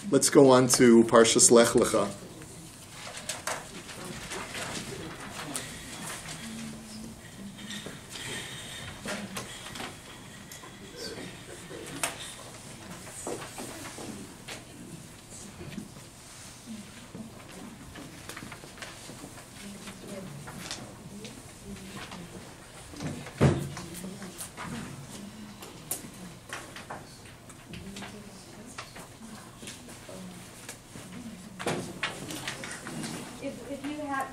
Let's go on to Parshas Lech-Lecha.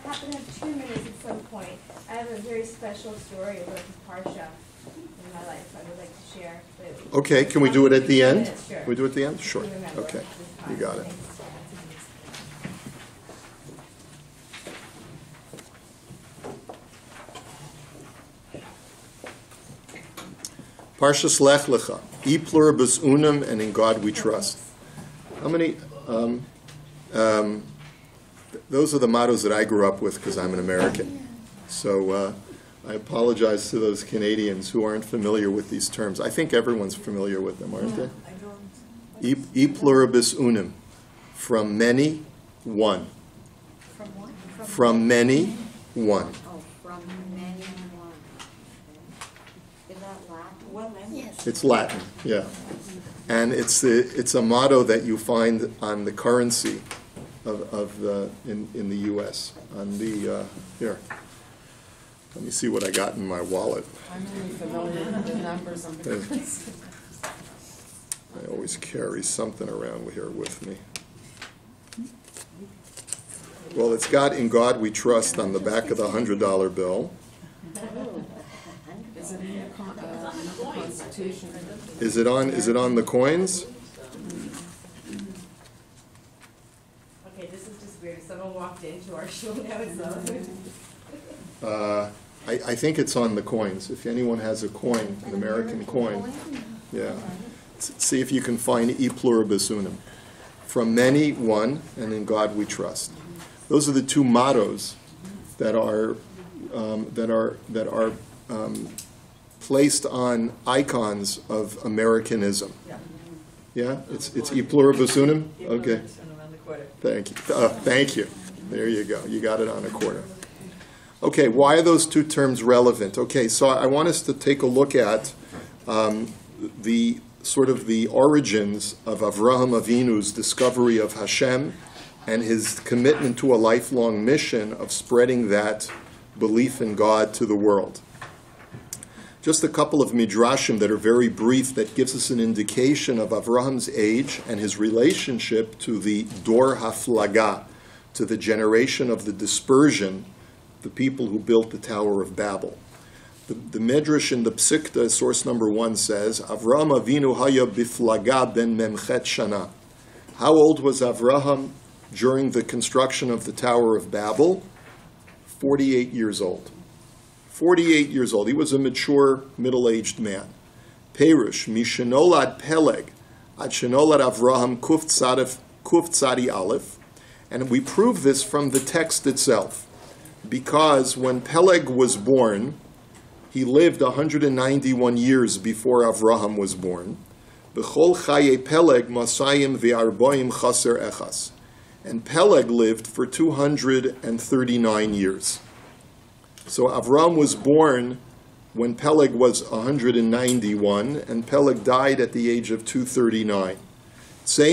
Happen to have 2 minutes at some point. I have a very special story about this parsha in my life I would like to share. Okay, can we do it at the end? Sure. Can we do it at the end? Sure. Okay, you got it. Parshas Lech-Lecha, E Pluribus Unum, and in God we trust. How many? Those are the mottos that I grew up with because I'm an American. So I apologize to those Canadians who aren't familiar with these terms. I think everyone's familiar with them, aren't they? I don't. E Pluribus Unum, from many, one. From what? From many, one. Oh, from many, one. Is that Latin? Well, yes. It's Latin, yeah. And it's a motto that you find on the currency in the U.S. on the here. Let me see what I got in my wallet. I'm really familiar with the numbers on the currency. I always carry something around here with me. Well, it's got "In God We Trust" on the back of the $100 bill. Is it in the Constitution? Is it on the coins? Someone walked into our show now. I think it's on the coins. If anyone has a coin, an American coin, yeah. See if you can find E Pluribus Unum. From many, one, and in God we trust. Those are the two mottos that are placed on icons of Americanism. Yeah, it's E Pluribus Unum. Okay. Thank you. Thank you. There you go. You got it on a quarter. Okay, why are those two terms relevant? Okay, so I want us to take a look at the sort of the origins of Avraham Avinu's discovery of Hashem and his commitment to a lifelong mission of spreading that belief in God to the world. Just a couple of midrashim that are very brief that gives us an indication of Avraham's age and his relationship to the Dor Haflaga, to the generation of the dispersion, the people who built the Tower of Babel. The Midrash in the Psikta, source number 1, says, Avraham Avinu haya biflaga ben memchet shana. How old was Avraham during the construction of the Tower of Babel? 48 years old. 48 years old. He was a mature, middle-aged man. Perush, Mishenolad Peleg, Ad Shenolad Avraham Kuf Tzadi Aleph. And we prove this from the text itself. Because when Peleg was born, he lived 191 years before Avraham was born. B'chol chaye Peleg masayim v'arboim chaser echas. And Peleg lived for 239 years. So Avram was born when Peleg was 191, and Peleg died at the age of 239. So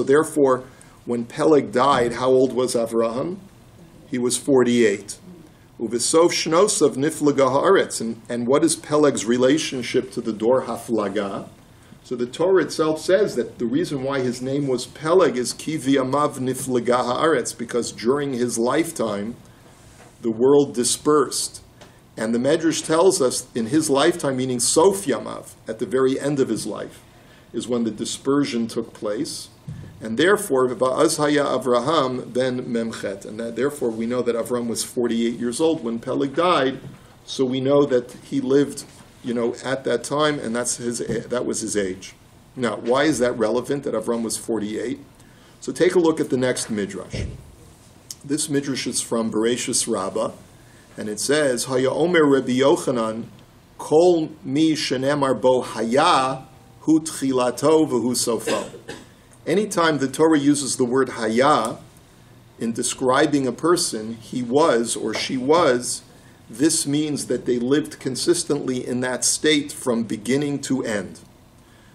therefore, when Peleg died, how old was Avraham? He was 48. And what is Peleg's relationship to the Dor Haflaga? So the Torah itself says that the reason why his name was Peleg is Ki v'yamav niflaga haaretz, because during his lifetime, the world dispersed. And the Medrash tells us in his lifetime, meaning Sof Yamav, at the very end of his life, is when the dispersion took place. And therefore, Va'az haya Avraham ben memchet. And that, therefore, we know that Avram was 48 years old when Peleg died, so we know that he lived at that time, and that was his age. Now, why is that relevant, that Avram was 48? So take a look at the next midrash. This midrash is from Bereshis Rabbah, and it says, Haya Omer Rabbi Yochanan, Kol mi shenemar bo haya, hu tchilato v'hu sofo. Anytime the Torah uses the word haya in describing a person, he was or she was, this means that they lived consistently in that state from beginning to end.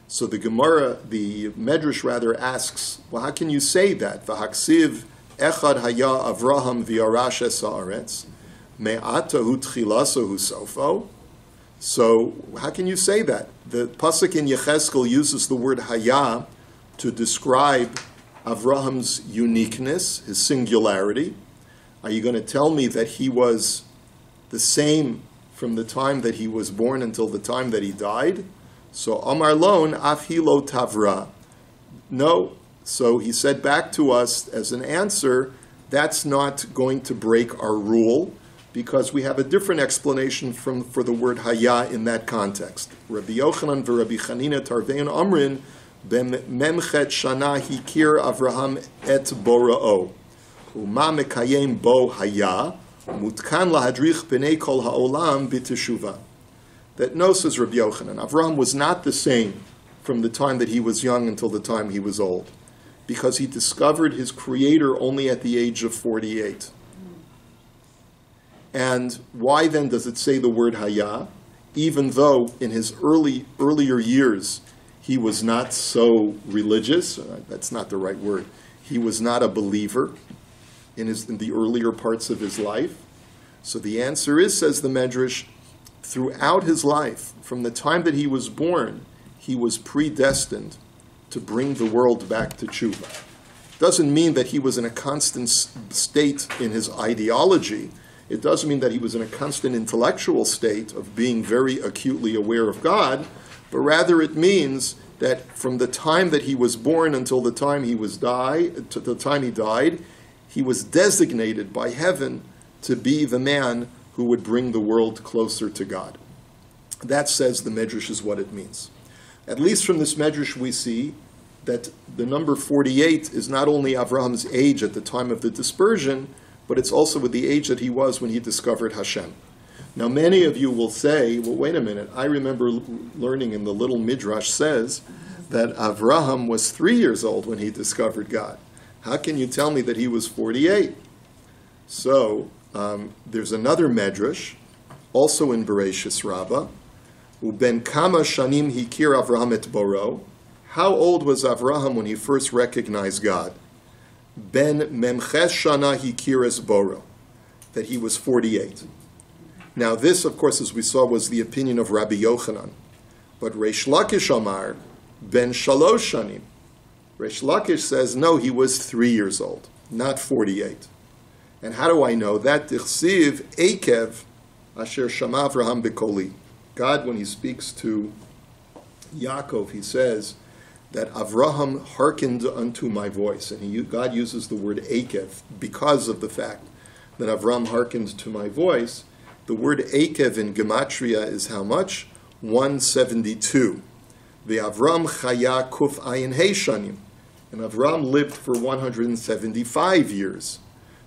So the Gemara, the Medrash rather asks, well, how can you say that? V'haksiv echad haya Avraham v'yarash es haaretz, me'ata hu tchilaso hu sofo. So how can you say that? The pasuk in Yecheskel uses the word haya to describe Avraham's uniqueness, his singularity. Are you going to tell me that he was the same from the time that he was born until the time that he died? So Amar Lon Afhilo Tavra. No. So he said back to us as an answer, that's not going to break our rule, because we have a different explanation for the word haya in that context. Rabbi Yochanan v'Rabbi Chanina Tarvein Amrin b'memchet shana hikir Avraham et bora'o u'ma mekayem bo haya mutkan lahadrich b'nei kol ha'olam b'teshuva. That no, says Rabbi Yochanan, Avraham was not the same from the time that he was young until the time he was old, because he discovered his Creator only at the age of 48. And why then does it say the word haya, even though in his earlier years he was not so religious? That's not the right word. He was not a believer in the earlier parts of his life. So the answer is, says the Medrash, throughout his life, from the time that he was born, he was predestined to bring the world back to tshuva. Doesn't mean that he was in a constant state in his ideology. It doesn't mean that he was in a constant intellectual state of being very acutely aware of God, but rather it means that from the time that he was born until the time he died, he was designated by heaven to be the man who would bring the world closer to God. That, says the Medrash, is what it means. At least from this Medrash we see that the number 48 is not only Avraham's age at the time of the dispersion, but it's also with the age that he was when he discovered Hashem. Now many of you will say, well, wait a minute, I remember learning in the little Midrash says that Avraham was 3 years old when he discovered God. How can you tell me that he was 48? So, there's another Medrash, also in Bereshis Rabbah, Uben kama shanim hikir Avraham et boro. How old was Avraham when he first recognized God? Ben memches shana hikir es boro. That he was 48. Now this, of course, as we saw, was the opinion of Rabbi Yochanan. But Reish Lakish Amar, ben shalosh shanim. Reish Lakish says, no, he was 3 years old, not 48. And how do I know that? Tichsiv ekev asher shama Avraham bekoli. God, when he speaks to Yaakov, he says that Avraham hearkened unto my voice. And God uses the word ekev because of the fact that Avraham hearkened to my voice. The word ekev in Gematria is how much? 172. The Avram chaya kuf ayin hey shanim. And Avraham lived for 175 years.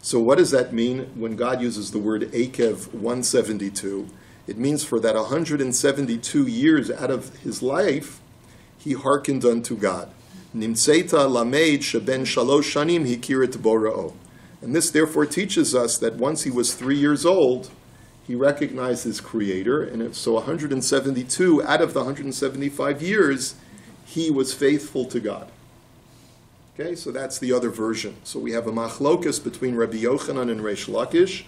So what does that mean when God uses the word Akev 172? It means for that 172 years out of his life, he hearkened unto God. Nimseita lameid sheben shalosh shanim hikirit bora'o. And this therefore teaches us that once he was 3 years old, he recognized his Creator, and so 172 out of the 175 years, he was faithful to God. Okay, so that's the other version. So we have a machlokas between Rabbi Yochanan and Reish Lakish.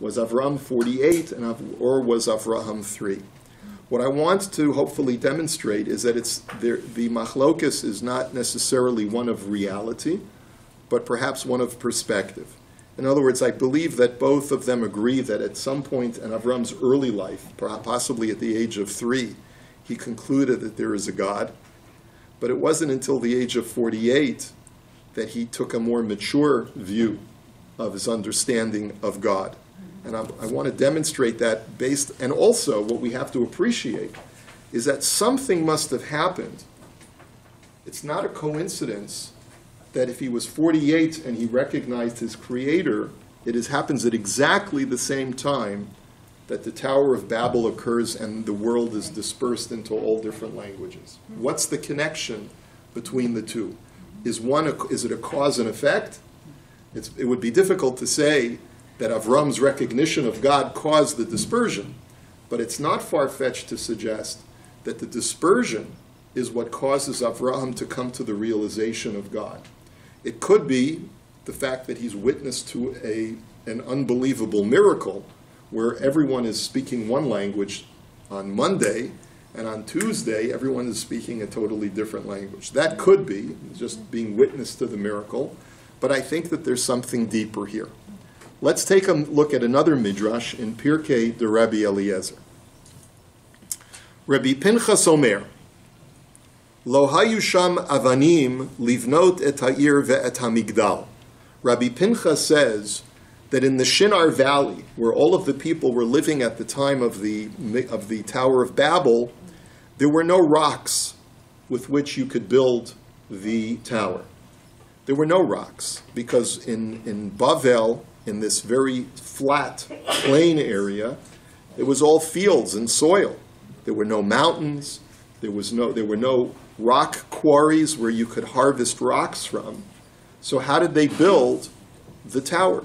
Was Avraham 48 or was Avraham 3? What I want to hopefully demonstrate is that the machlokas is not necessarily one of reality, but perhaps one of perspective. In other words, I believe that both of them agree that at some point in Avraham's early life, possibly at the age of 3, he concluded that there is a God. But it wasn't until the age of 48 that he took a more mature view of his understanding of God. And I want to demonstrate that based, and also what we have to appreciate is that something must have happened. It's not a coincidence that if he was 48 and he recognized his Creator, happens at exactly the same time that the Tower of Babel occurs and the world is dispersed into all different languages. What's the connection between the two? Is it a cause and effect? It would be difficult to say that Avram's recognition of God caused the dispersion, but it's not far-fetched to suggest that the dispersion is what causes Avram to come to the realization of God. It could be the fact that he's witness to an unbelievable miracle where everyone is speaking one language on Monday, and on Tuesday everyone is speaking a totally different language. That could be just being witness to the miracle, but I think that there's something deeper here. Let's take a look at another midrash in Pirkei de Rabbi Eliezer. Rabbi Pinchas Omer, Lo hayu sham avanim livnot et ha'ir ve'et ha'migdal. Rabbi Pinchas says that in the Shinar Valley, where all of the people were living at the time of the Tower of Babel, there were no rocks with which you could build the tower. There were no rocks, because in Bavel, in this very flat, plain area, it was all fields and soil. There were no mountains. There were no rock quarries where you could harvest rocks from. So how did they build the tower?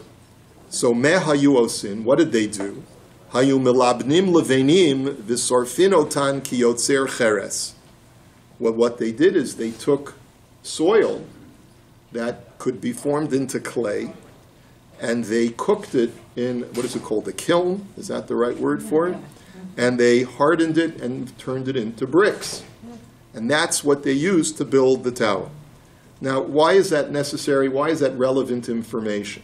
So me hayu osin, what did they do? Hayu milabnim levenim v'sorfin otan ki yotzer cheres. Well, what they did is they took soil that could be formed into clay, and they cooked it in, what is it called, a kiln? Is that the right word for it? And they hardened it and turned it into bricks. And that's what they used to build the tower. Now, why is that necessary? Why is that relevant information?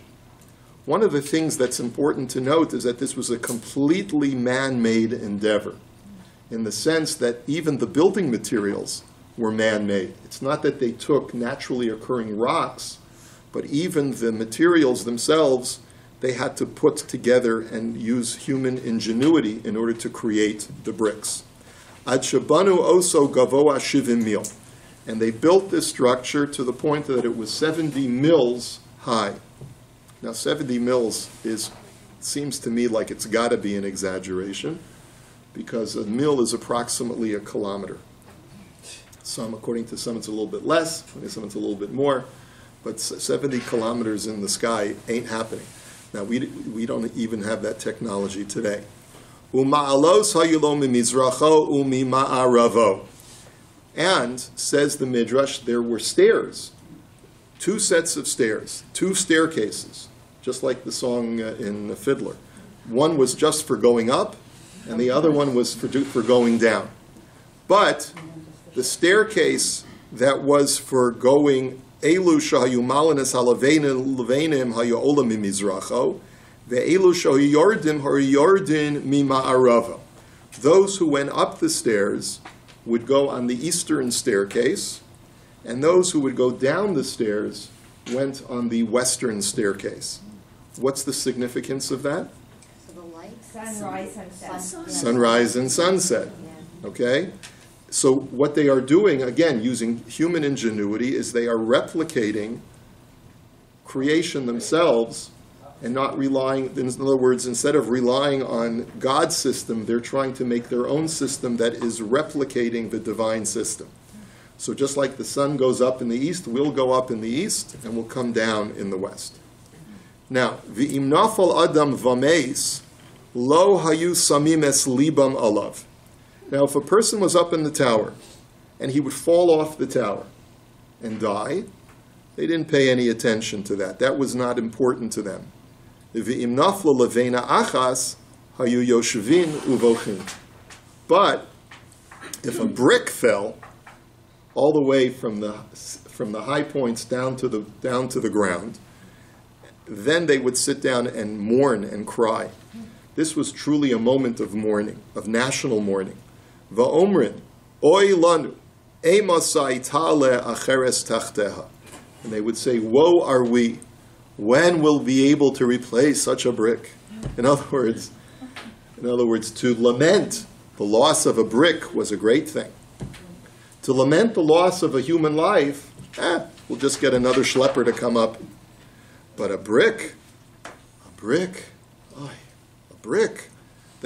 One of the things that's important to note is that this was a completely man-made endeavor, in the sense that even the building materials were man-made. It's not that they took naturally occurring rocks, but even the materials themselves, they had to put together and use human ingenuity in order to create the bricks. Ad shabanu oso gavoa shivim mil. And they built this structure to the point that it was 70 mills high. Now 70 mills seems to me like it's got to be an exaggeration, because a mill is approximately a kilometer. According to some it's a little bit less, according to some it's a little bit more, but 70 kilometers in the sky ain't happening. Now we don't even have that technology today. Uma'alos hayulo mimizracho umima'aravo. And, says the Midrash, there were stairs, 2 sets of stairs, 2 staircases, just like the song in The Fiddler. One was just for going up, and the other one was for going down. But the staircase that was for going, Elu shahayu malanas halevenim hayu ola mimizracho, ve'elu shahayu yordim hayu yordin mima'aravo. Those who went up the stairs would go on the eastern staircase, and those who would go down the stairs went on the western staircase. What's the significance of that? So the lights? Sunrise, sunset. Sunrise and sunset. Okay? So what they are doing, again, using human ingenuity, is they are replicating creation themselves and not relying, in other words, instead of relying on God's system, they're trying to make their own system that is replicating the divine system. So just like the sun goes up in the east, we'll go up in the east, and we'll come down in the west. Now, v'im nafal adam vameis, lo hayu samim es libam alav. Now, if a person was up in the tower, and he would fall off the tower and die, they didn't pay any attention to that. That was not important to them. But if a brick fell all the way from the high points down to the ground, then they would sit down and mourn and cry. This was truly a moment of mourning, of national mourning. Va'omrin, oy lanu, emasai tale acheres tachteha. And they would say, woe are we. When will we be able to replace such a brick? In other words, to lament the loss of a brick was a great thing. To lament the loss of a human life, we'll just get another schlepper to come up. But a brick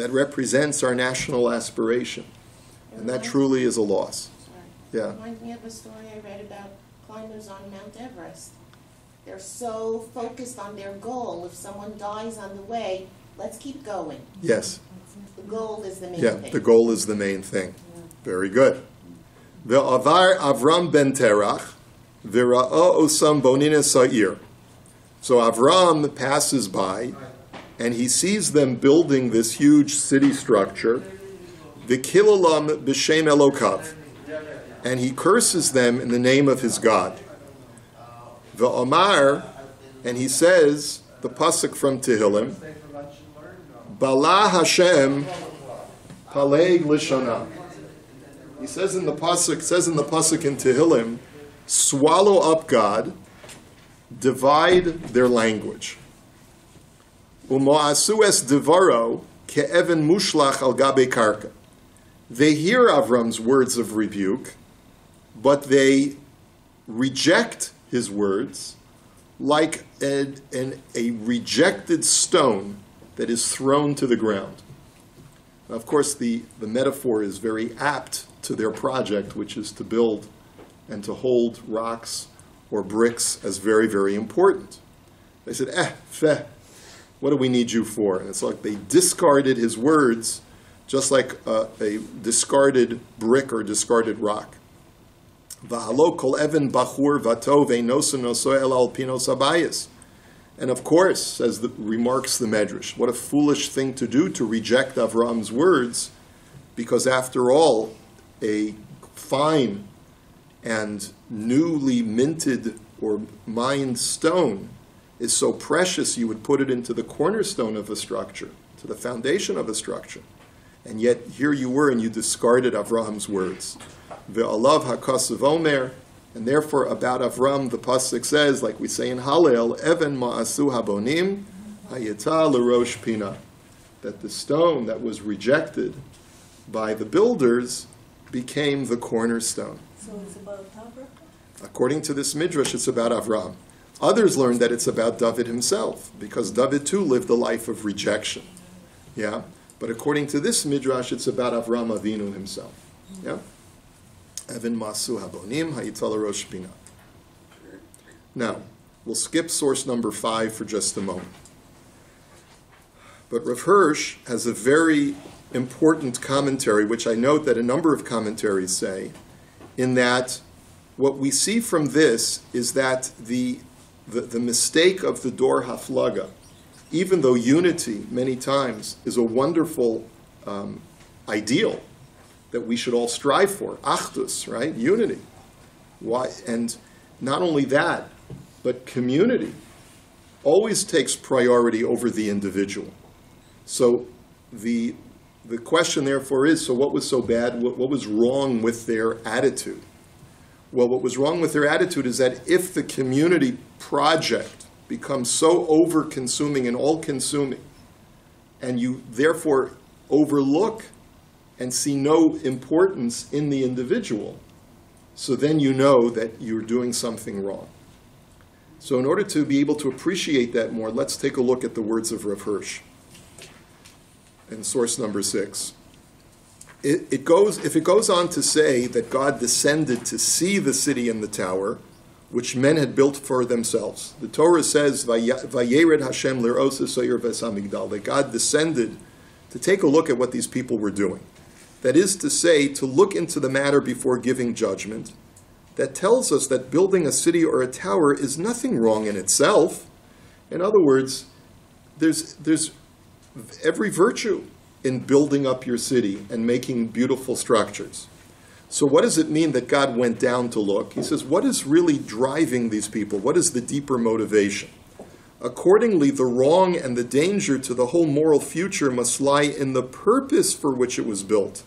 that represents our national aspiration. And that truly is a loss. Right. Yeah. Reminds me of a story I read about climbers on Mount Everest. They're so focused on their goal. If someone dies on the way, let's keep going. Yes. The goal is the main Yeah, thing. the goal is the main thing. Very good. Ve'avar Avram ben Terach, v'ra'o osam bonina sa'ir. So Avram passes by, and he sees them building this huge city structure, v'kilalam b'shem Elokav, and he curses them in the name of his God. Ve'omar, and he says, the pasuk from Tehillim, Bala Hashem Paleg Lishana. He says in the pasuk in Tehillim, swallow up God, divide their language. Umoasu es devaro ke'even mushlach al gabe karka. They hear Avram's words of rebuke, but they reject his words like a rejected stone that is thrown to the ground. Now, of course, the metaphor is very apt to their project, which is to build and to hold rocks or bricks as very, very important. They said, feh, what do we need you for? And it's like they discarded his words just like a discarded brick or discarded rock. V'halo kol even bachur vato ve'nosu noso el al pinos abayis. And of course, remarks the Medrash, what a foolish thing to do to reject Avram's words, because after all, a fine and newly minted or mined stone is so precious you would put it into the cornerstone of a structure, to the foundation of a structure. And yet here you were and you discarded Avram's words. Ve'alav hakasav omer, and therefore about Avram the pasuk says, like we say in Hallel, Even ma'asu habonim hayita l'rosh pina, that the stone that was rejected by the builders became the cornerstone. So it's about Avram? According to this midrash, it's about Avram. Others learn that it's about David himself, because David too lived a life of rejection. Yeah, but according to this midrash, it's about Avram Avinu himself. Yeah. Even masu habonim hayital rosh bina. Now, we'll skip source number 5 for just a moment. But Rav Hirsch has a very important commentary, which I note that a number of commentaries say, in that what we see from this is that the mistake of the Dor Haflaga, even though unity many times is a wonderful ideal that we should all strive for, achdus, right, unity. Why? And not only that, but community always takes priority over the individual. So the question therefore is, so what was so bad? What was wrong with their attitude? Well, what was wrong with their attitude is that if the community project becomes so over-consuming and all-consuming, and you therefore overlook and see no importance in the individual, so then you know that you're doing something wrong. So in order to be able to appreciate that more, let's take a look at the words of Rav Hirsch in source number 6. If it goes on to say that God descended to see the city and the tower, which men had built for themselves. The Torah says, Vayered Hashem l'r'os ha'soyer v'es hamigdal, that God descended to take a look at what these people were doing. That is to say, to look into the matter before giving judgment. That tells us that building a city or a tower is nothing wrong in itself. In other words, there's every virtue in building up your city and making beautiful structures. So what does it mean that God went down to look? He says, what is really driving these people? What is the deeper motivation? Accordingly, the wrong and the danger to the whole moral future must lie in the purpose for which it was built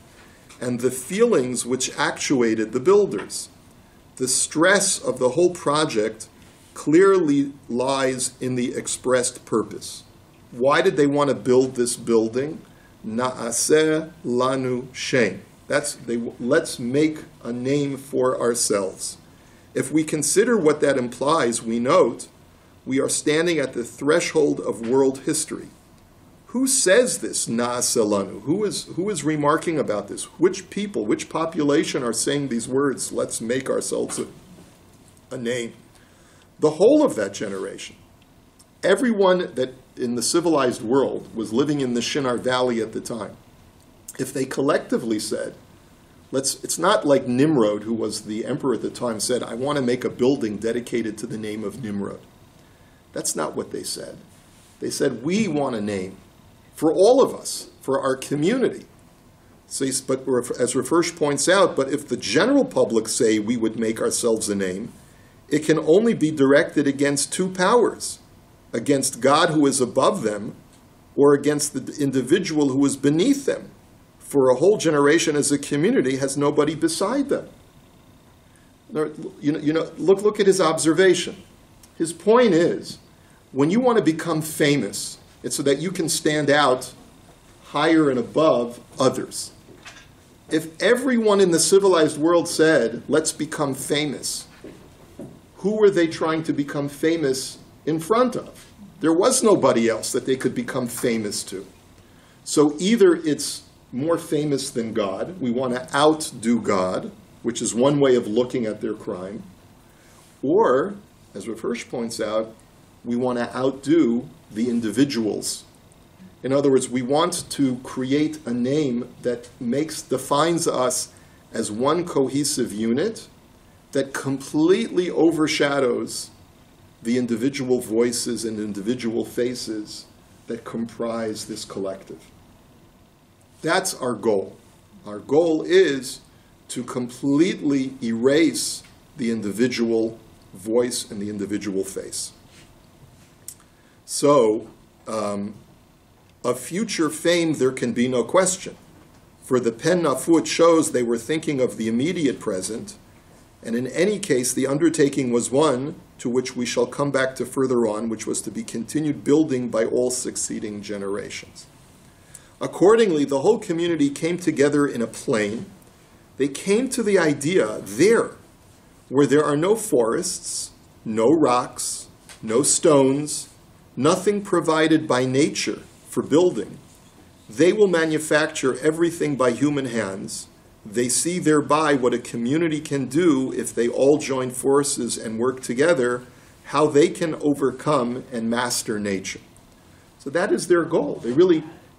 and the feelings which actuated the builders. The stress of the whole project clearly lies in the expressed purpose. Why did they want to build this building? Na'aseh lanu shem. Let's make a name for ourselves. If we consider what that implies, we note we are standing at the threshold of world history. Who says this, na'aselanu? Who is remarking about this? Which people, which population are saying these words, let's make ourselves a name? The whole of that generation. Everyone that in the civilized world was living in the Shinar Valley at the time, if they collectively said, it's not like Nimrod, who was the emperor at the time, said, I want to make a building dedicated to the name of Nimrod. That's not what they said. They said, we want a name for all of us, for our community. So, but as Rafirsh points out, but if the general public say we would make ourselves a name, it can only be directed against two powers, against God who is above them, or against the individual who is beneath them. For a whole generation as a community has nobody beside them. Look at his observation. His point is, when you want to become famous, it's so that you can stand out higher and above others. If everyone in the civilized world said, let's become famous, who were they trying to become famous in front of? There was nobody else that they could become famous to. So either it's more famous than God, we want to outdo God, which is one way of looking at their crime, or, as Rafirsh points out, we want to outdo the individuals. In other words, we want to create a name that defines us as one cohesive unit that completely overshadows the individual voices and individual faces that comprise this collective. That's our goal. Our goal is to completely erase the individual voice and the individual face. So, of future fame there can be no question. For the Pen Nafut shows they were thinking of the immediate present, and in any case the undertaking was one to which we shall come back to further on, which was to be continued building by all succeeding generations. Accordingly, the whole community came together in a plain. They came to the idea there, where there are no forests, no rocks, no stones, nothing provided by nature for building. They will manufacture everything by human hands. They see thereby what a community can do if they all join forces and work together, how they can overcome and master nature. So that is their goal.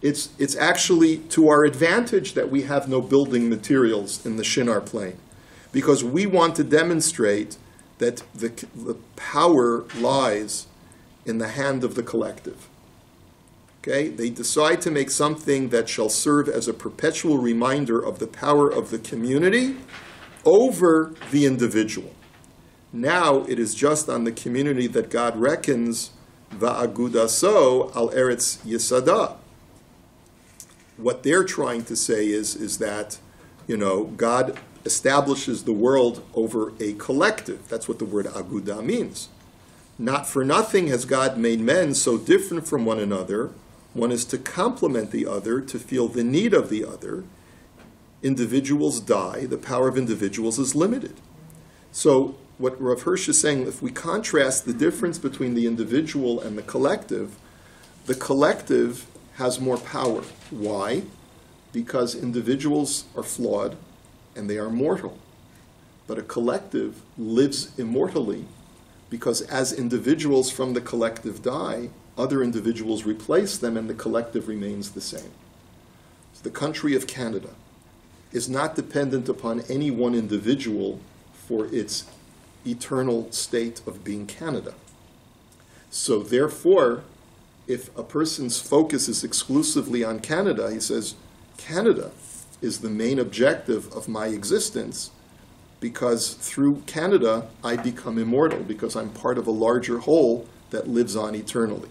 It's actually to our advantage that we have no building materials in the Shinar plain, because we want to demonstrate that the power lies in the hand of the collective. Okay? They decide to make something that shall serve as a perpetual reminder of the power of the community over the individual. Now it is just on the community that God reckons va'agudaso al eretz yisada. What they're trying to say is that, God establishes the world over a collective. That's what the word aguda means. Not for nothing has God made men so different from one another. One is to complement the other, to feel the need of the other. Individuals die. The power of individuals is limited. So what Rav Hirsch is saying, if we contrast the difference between the individual and the collective has more power. Why? Because individuals are flawed and they are mortal. But a collective lives immortally because as individuals from the collective die, other individuals replace them and the collective remains the same. So the country of Canada is not dependent upon any one individual for its eternal state of being Canada. So therefore, if a person's focus is exclusively on Canada, he says, Canada is the main objective of my existence because through Canada I become immortal because I'm part of a larger whole that lives on eternally.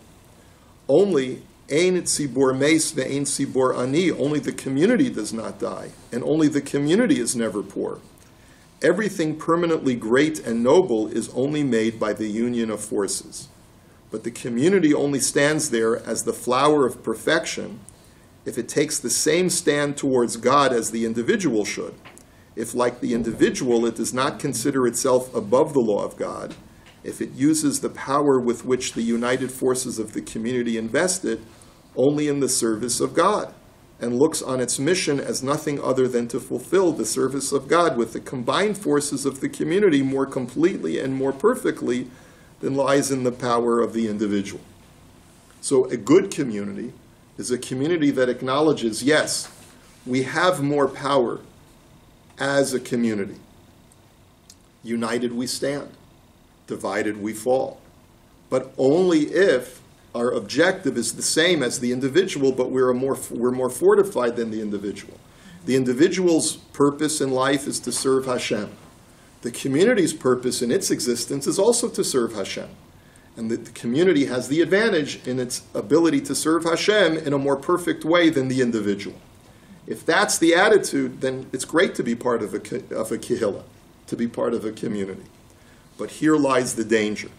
Only ein tzibor meis ve'ein tzibor ani, only the community does not die, and only the community is never poor. Everything permanently great and noble is only made by the union of forces. But the community only stands there as the flower of perfection if it takes the same stand towards God as the individual should. If, like the individual, it does not consider itself above the law of God, if it uses the power with which the united forces of the community invest it only in the service of God, and looks on its mission as nothing other than to fulfill the service of God with the combined forces of the community more completely and more perfectly than lies in the power of the individual. So a good community is a community that acknowledges, yes, we have more power as a community. United we stand, divided we fall. But only if our objective is the same as the individual, but we're more fortified than the individual. The individual's purpose in life is to serve Hashem. The community's purpose in its existence is also to serve Hashem. And the community has the advantage in its ability to serve Hashem in a more perfect way than the individual. If that's the attitude, then it's great to be part of a kehillah, to be part of a community. But here lies the danger.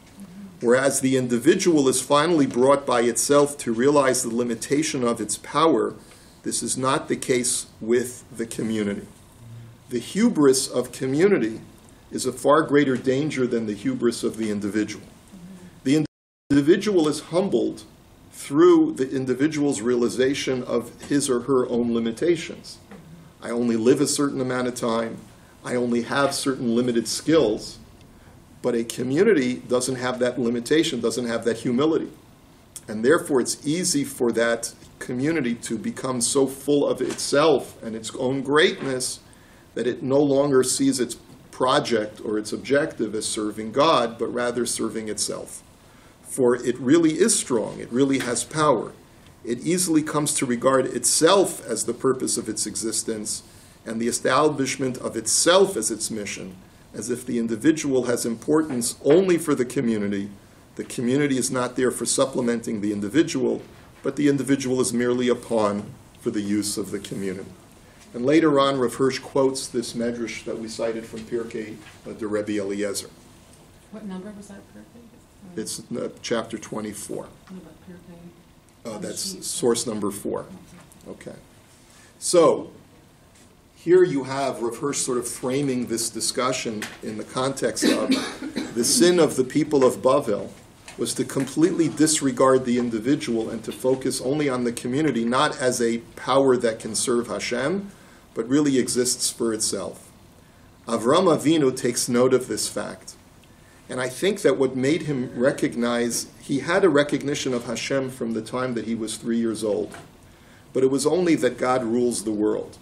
Whereas the individual is finally brought by itself to realize the limitation of its power, this is not the case with the community. The hubris of community is a far greater danger than the hubris of the individual. The individual is humbled through the individual's realization of his or her own limitations. I only live a certain amount of time. I only have certain limited skills. But a community doesn't have that limitation, doesn't have that humility. And therefore, it's easy for that community to become so full of itself and its own greatness that it no longer sees its project or its objective as serving God, but rather serving itself. For it really is strong. It really has power. It easily comes to regard itself as the purpose of its existence and the establishment of itself as its mission, as if the individual has importance only for the community. The community is not there for supplementing the individual, but the individual is merely a pawn for the use of the community. And later on, Rav Hirsch quotes this medrash that we cited from Pirkei de Rebbe Eliezer. What number was that, Pirkei? It's chapter 24. What about Pirkei? That's source number 4. Okay. So, here you have Rav Hirsch sort of framing this discussion in the context of the sin of the people of Bavel was to completely disregard the individual and to focus only on the community, not as a power that can serve Hashem, but really exists for itself. Avram Avinu takes note of this fact. And I think that what made him recognize, he had a recognition of Hashem from the time that he was 3 years old. But it was only that God rules the world.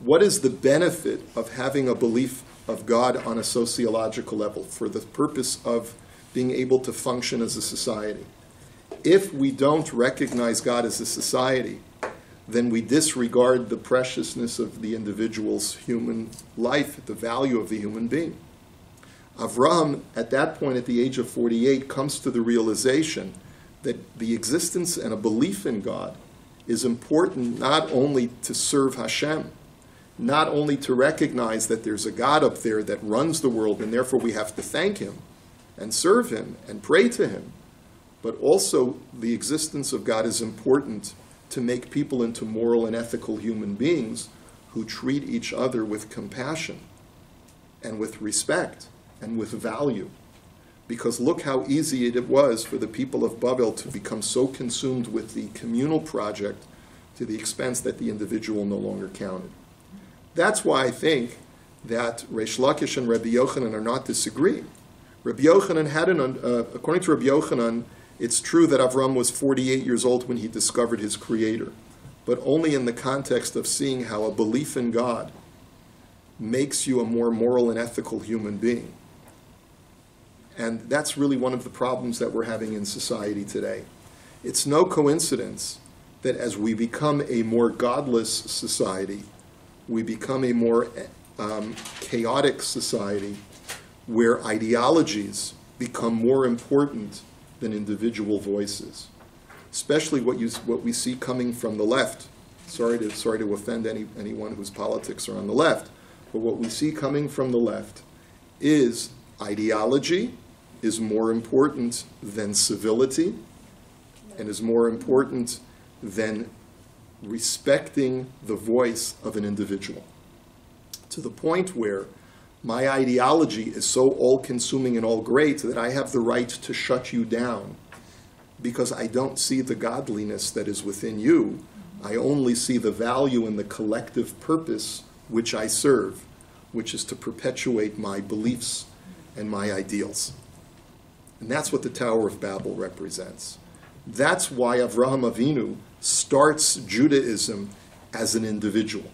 What is the benefit of having a belief of God on a sociological level for the purpose of being able to function as a society? If we don't recognize God as a society, then we disregard the preciousness of the individual's human life, the value of the human being. Avraham, at that point, at the age of 48, comes to the realization that the existence and a belief in God is important not only to serve Hashem, not only to recognize that there's a God up there that runs the world and therefore we have to thank him and serve him and pray to him, but also the existence of God is important to make people into moral and ethical human beings who treat each other with compassion and with respect and with value. Because look how easy it was for the people of Babel to become so consumed with the communal project to the expense that the individual no longer counted. That's why I think that Reish Lakish and Rabbi Yochanan are not disagreeing. Rabbi Yochanan had according to Rabbi Yochanan, it's true that Avram was 48 years old when he discovered his Creator, but only in the context of seeing how a belief in God makes you a more moral and ethical human being. And that's really one of the problems that we're having in society today. It's no coincidence that as we become a more godless society, we become a more chaotic society where ideologies become more important than individual voices. Especially what we see coming from the left. Sorry to offend anyone whose politics are on the left, but what we see coming from the left is ideology is more important than civility and is more important than respecting the voice of an individual. To the point where my ideology is so all-consuming and all-great that I have the right to shut you down because I don't see the godliness that is within you. I only see the value in the collective purpose which I serve, which is to perpetuate my beliefs and my ideals. And that's what the Tower of Babel represents. That's why Avraham Avinu starts Judaism as an individual,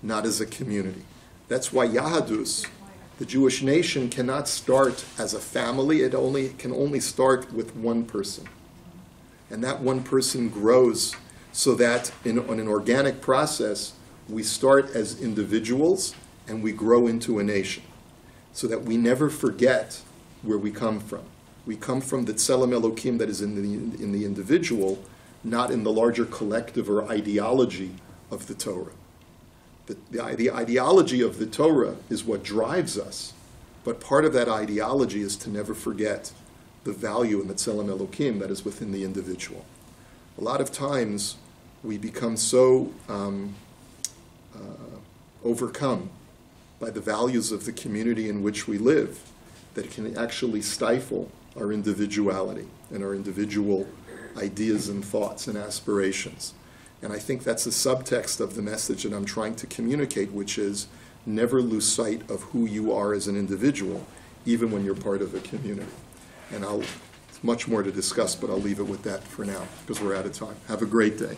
not as a community. That's why Yahadus, the Jewish nation, cannot start as a family. It can only start with one person. And that one person grows so that on an organic process, we start as individuals and we grow into a nation, so that we never forget where we come from. We come from the Tselem Elokim that is in the individual, not in the larger collective or ideology of the Torah. The ideology of the Torah is what drives us, but part of that ideology is to never forget the value in the Tselem Elokim that is within the individual. A lot of times we become so overcome by the values of the community in which we live that it can actually stifle our individuality and our individual ideas and thoughts and aspirations. And I think that's the subtext of the message that I'm trying to communicate, which is never lose sight of who you are as an individual, even when you're part of a community. And there's much more to discuss, but I'll leave it with that for now, because we're out of time. Have a great day.